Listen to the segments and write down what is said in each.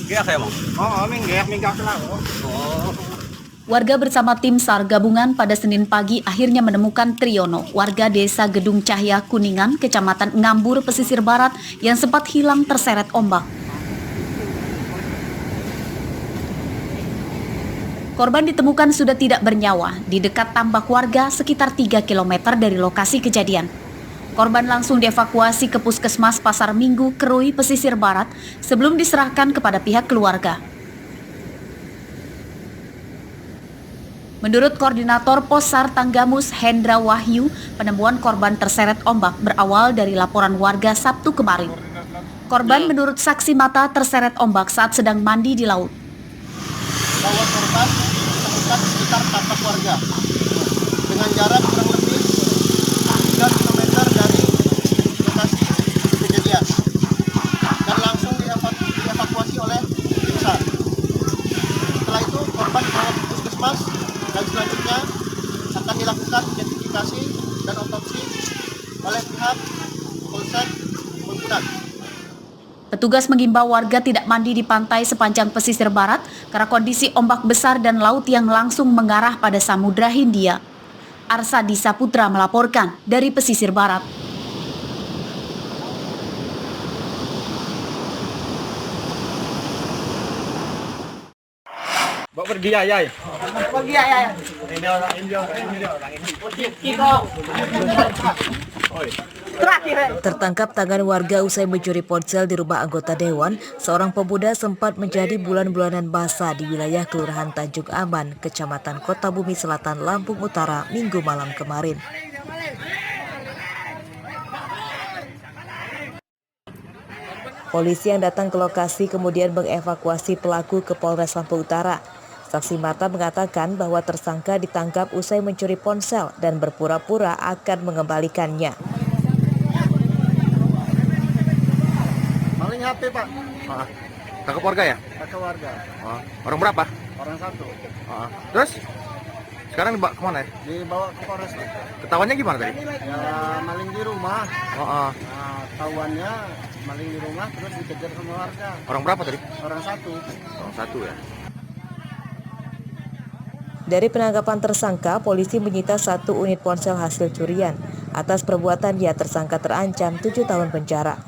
Giyak ya, Bang? Oo, minggak lang. Oh. Warga bersama tim SAR gabungan pada Senin pagi akhirnya menemukan Triyono, warga desa Gedung Cahya Kuningan, Kecamatan Ngambur, Pesisir Barat yang sempat hilang terseret ombak. Korban ditemukan sudah tidak bernyawa di dekat tambak warga sekitar 3 km dari lokasi kejadian. Korban langsung dievakuasi ke Puskesmas Pasar Minggu, Kerui, Pesisir Barat sebelum diserahkan kepada pihak keluarga. Menurut Koordinator Pos SAR Tanggamus Hendra Wahyu, penemuan korban terseret ombak berawal dari laporan warga Sabtu kemarin. Korban menurut saksi mata terseret ombak saat sedang mandi di laut. Bahwa korban ditemukan sekitar tambak warga dengan jarak kurang lebih 3 km dari lokasi kejadian dan langsung dievakuasi oleh tim SAR. Setelah itu korban dibawa ke puskesmas dan selanjutnya akan dilakukan identifikasi dan otopsi oleh pihak Polsek Mengkunan. Petugas mengimbau warga tidak mandi di pantai sepanjang pesisir barat karena kondisi ombak besar dan laut yang langsung mengarah pada Samudra Hindia. Arsadi Saputra melaporkan dari pesisir barat. Bawa pergi ayai. Pergi ya. Ini orang ini. Tertangkap tangan warga usai mencuri ponsel di rumah anggota dewan, seorang pemuda sempat menjadi bulan-bulanan basah di wilayah Kelurahan Tanjung Aman, Kecamatan Kota Bumi Selatan, Lampung Utara, Minggu malam kemarin. Polisi yang datang ke lokasi kemudian mengevakuasi pelaku ke Polres Lampung Utara. Saksi mata mengatakan bahwa tersangka ditangkap usai mencuri ponsel dan berpura-pura akan mengembalikannya. Maling HP, Pak. Tangkap warga ya? Kakak warga. Orang berapa? Orang satu. Terus? Sekarang dibawa kemana ya? Dibawa ke Polres. Ketahuannya gimana tadi? Ya maling di rumah. Oh. Nah, tahuannya maling di rumah terus dikejar sama warga. Orang berapa tadi? Orang satu. Orang satu ya. Dari penangkapan tersangka, polisi menyita 1 unit ponsel hasil curian. Atas perbuatannya, tersangka terancam 7 tahun penjara.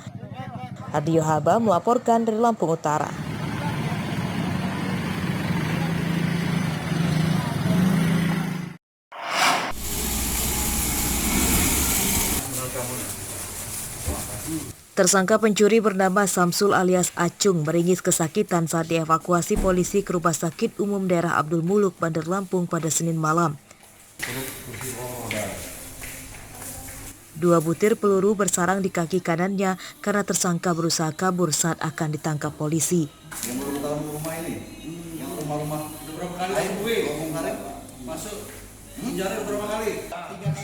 Ardio Haba melaporkan dari Lampung Utara. Tersangka pencuri bernama Samsul alias Acung meringis kesakitan saat dievakuasi polisi ke Rumah Sakit Umum Daerah Abdul Muluk, Bandar Lampung pada Senin malam. 2 butir peluru bersarang di kaki kanannya karena tersangka berusaha kabur saat akan ditangkap polisi.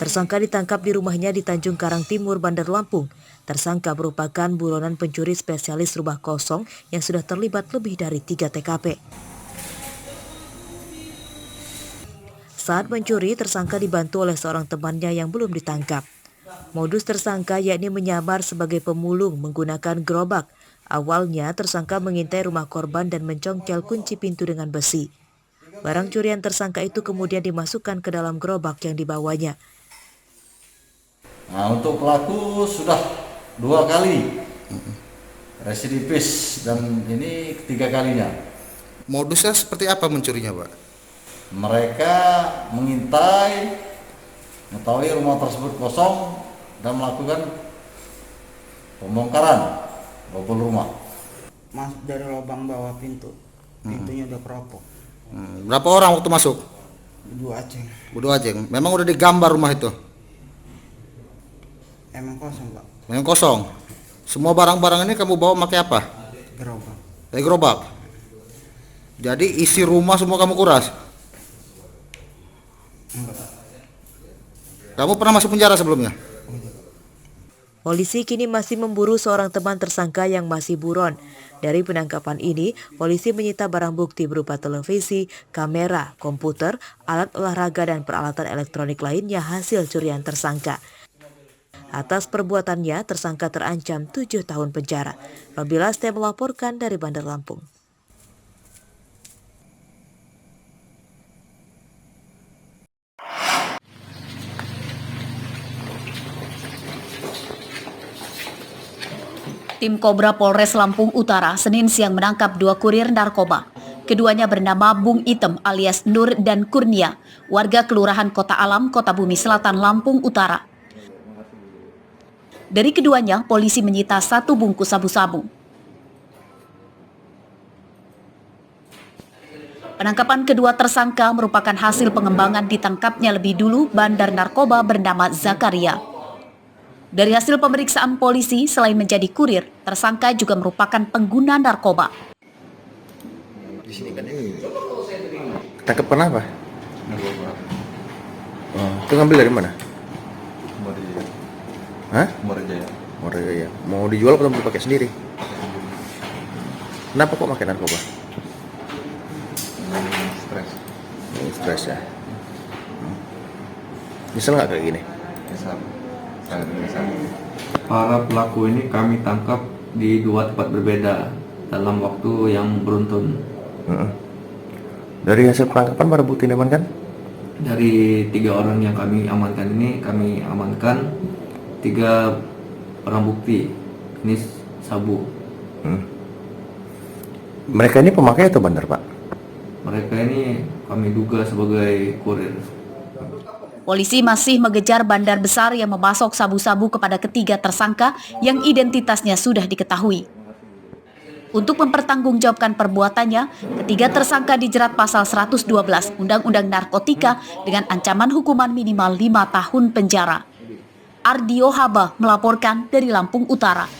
Tersangka ditangkap di rumahnya di Tanjung Karang Timur, Bandar Lampung. Tersangka merupakan buronan pencuri spesialis rumah kosong yang sudah terlibat lebih dari 3 TKP. Saat mencuri, tersangka dibantu oleh seorang temannya yang belum ditangkap. Modus tersangka yakni menyamar sebagai pemulung menggunakan gerobak. Awalnya, tersangka mengintai rumah korban dan mencongkel kunci pintu dengan besi. Barang curian tersangka itu kemudian dimasukkan ke dalam gerobak yang dibawanya. Nah, untuk pelaku sudah 2 kali residivis dan ini ketiga kalinya. Modusnya seperti apa mencurinya, Pak? Mereka mengintai, mengetahui rumah tersebut kosong dan melakukan pembongkaran bobol rumah. Masuk dari lubang bawah pintu. Pintunya udah keropok. Berapa orang waktu masuk? 2 aceng. Berdua aja. Memang udah digambar rumah itu? Emang kosong, Pak. Memang kosong. Semua barang-barang ini kamu bawa pakai apa? Gerobak. Pakai gerobak. Jadi isi rumah semua kamu kuras? Enggak, Pak. Kamu pernah masuk penjara sebelumnya? Polisi kini masih memburu seorang teman tersangka yang masih buron. Dari penangkapan ini, polisi menyita barang bukti berupa televisi, kamera, komputer, alat olahraga, dan peralatan elektronik lainnya hasil curian tersangka. Atas perbuatannya, tersangka terancam 7 tahun penjara. Robila Ste melaporkan dari Bandar Lampung. Tim Kobra Polres Lampung Utara Senin siang menangkap 2 kurir narkoba. Keduanya bernama Bung Item alias Nur dan Kurnia, warga Kelurahan Kota Alam, Kota Bumi Selatan, Lampung Utara. Dari keduanya, polisi menyita 1 bungkus sabu-sabu. Penangkapan kedua tersangka merupakan hasil pengembangan ditangkapnya lebih dulu bandar narkoba bernama Zakaria. Dari hasil pemeriksaan polisi, selain menjadi kurir, tersangka juga merupakan pengguna narkoba. Di sini kan ini. Tangkap kenapa? Oh, itu ngambil dari mana? Muarajaya. Hah? Muarajaya. Muarajaya. Mau dijual atau mau dipakai sendiri? Kenapa kok makan narkoba? Stres. Stres ya. Nyesel nggak kayak gini? Nyesal. Sangat menyesal. Para pelaku ini kami tangkap di 2 tempat berbeda dalam waktu yang beruntun. Dari hasil penangkapan barang bukti diamankan? Dari 3 orang yang kami amankan ini, kami amankan 3 barang bukti. Ini sabu. Mereka ini pemakai atau bandar, Pak? Mereka ini kami duga sebagai kurir. Polisi masih mengejar bandar besar yang memasok sabu-sabu kepada ketiga tersangka yang identitasnya sudah diketahui. Untuk mempertanggungjawabkan perbuatannya, ketiga tersangka dijerat pasal 112 Undang-Undang Narkotika dengan ancaman hukuman minimal 5 tahun penjara. Ardio Haba melaporkan dari Lampung Utara.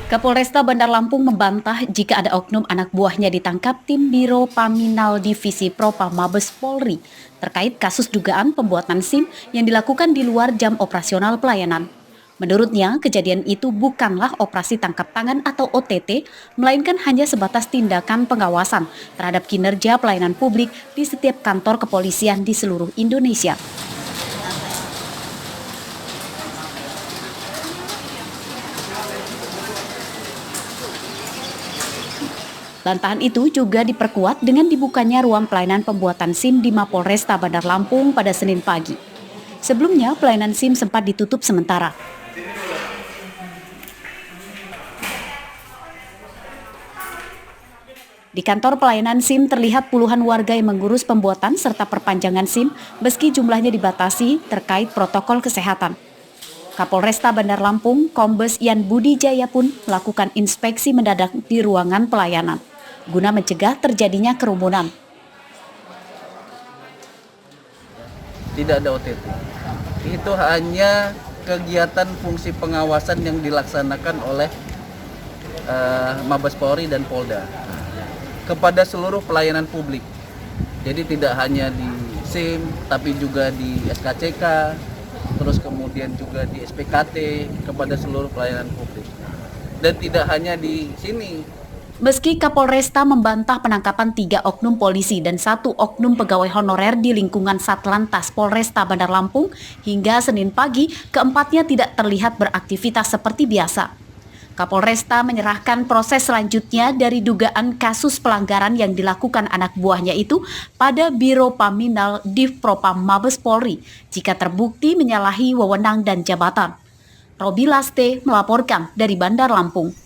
Kapolresta Bandar Lampung membantah jika ada oknum anak buahnya ditangkap tim Biro Paminal Divisi Propam Mabes Polri terkait kasus dugaan pembuatan SIM yang dilakukan di luar jam operasional pelayanan. Menurutnya, kejadian itu bukanlah operasi tangkap tangan atau OTT, melainkan hanya sebatas tindakan pengawasan terhadap kinerja pelayanan publik di setiap kantor kepolisian di seluruh Indonesia. Bantahan itu juga diperkuat dengan dibukanya ruang pelayanan pembuatan SIM di Mapolresta Bandar Lampung pada Senin pagi. Sebelumnya, pelayanan SIM sempat ditutup sementara. Di kantor pelayanan SIM terlihat puluhan warga yang mengurus pembuatan serta perpanjangan SIM meski jumlahnya dibatasi terkait protokol kesehatan. Kapolresta Bandar Lampung, Kombes Yan Budi Jaya pun melakukan inspeksi mendadak di ruangan pelayanan guna mencegah terjadinya kerumunan. Tidak ada OTT. Itu hanya kegiatan fungsi pengawasan yang dilaksanakan oleh Mabes Polri dan Polda kepada seluruh pelayanan publik. Jadi tidak hanya di SIM, tapi juga di SKCK, terus kemudian juga di SPKT kepada seluruh pelayanan publik. Dan tidak hanya di sini. Meski Kapolresta membantah penangkapan 3 oknum polisi dan 1 oknum pegawai honorer di lingkungan Satlantas Polresta Bandar Lampung, hingga Senin pagi keempatnya tidak terlihat beraktivitas seperti biasa. Kapolresta menyerahkan proses selanjutnya dari dugaan kasus pelanggaran yang dilakukan anak buahnya itu pada Biro Paminal Divpropam Mabes Polri jika terbukti menyalahi wewenang dan jabatan. Robi Laste melaporkan dari Bandar Lampung.